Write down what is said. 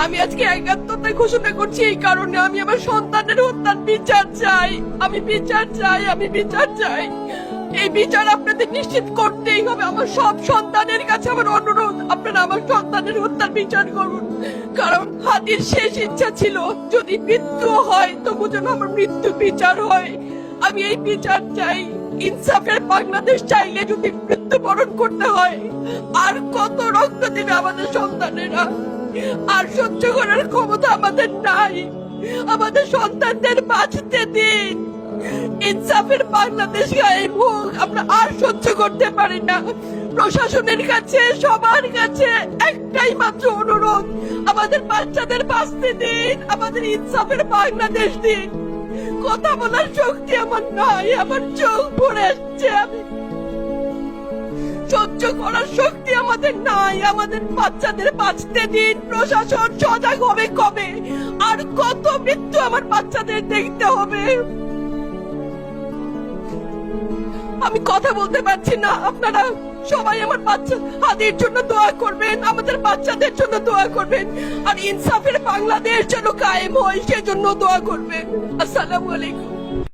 আমি আজকে একাত্মতা ঘোষণা করছি এই কারণে, আমি আমার সন্তানের হত্যার বিচার চাই। আমি বিচার চাই, আমি বিচার চাই। এই বিচার আপনাদের নিশ্চিত করতেই হবে। আমার সব সন্তানের কাছে আমার অনুরোধ, আপনারা আমার সন্তানের হত্যার বিচার করুন। কারণ হাদির শেষ ইচ্ছা ছিল যদি মৃত্যু হয় তবু যেন আমার মৃত্যু বিচার হয়। আমি এই বিচার চাই। ইনসাফের বাংলাদেশ চাইলে যদি মৃত্যুবরণ করতে হয়, আর কত রক্ত দেবে আমাদের সন্তানেরা? আর সহ্য করার ক্ষমতা আমাদের নাই। আমাদের সন্তানদের বাঁচতে দিন। ইনসাফের বাংলাদেশ গায়েব হোক। আমরা আর সহ্য করতে পারি না। প্রশাসনের কাছে, সবার কাছে একটাই মাত্র অনুরোধ, আমাদের বাচ্চাদের বাঁচতে দিন, আমাদের ইনসাফের বাংলাদেশ দিন। কথা বলার শক্তি আমার নাই, আমার চোখ ভরে আসছে। আমি সহ্য করার শক্তি আমাদের নাই। আমাদের বাচ্চাদের বাঁচতে দিন। প্রশাসন সজাগ হবে কবে? আর কত মৃত্যু আমার বাচ্চাদের দেখতে হবে? আমি কথা বলতে পারছি না। আপনারা সবাই আমার বাচ্চা হাদির জন্য দোয়া করবেন, আমাদের বাচ্চাদের জন্য দোয়া করবেন, আর ইনসাফের বাংলাদেশ যেন কায়েম হয় সেজন্য দোয়া করবেন। আসসালামু আলাইকুম।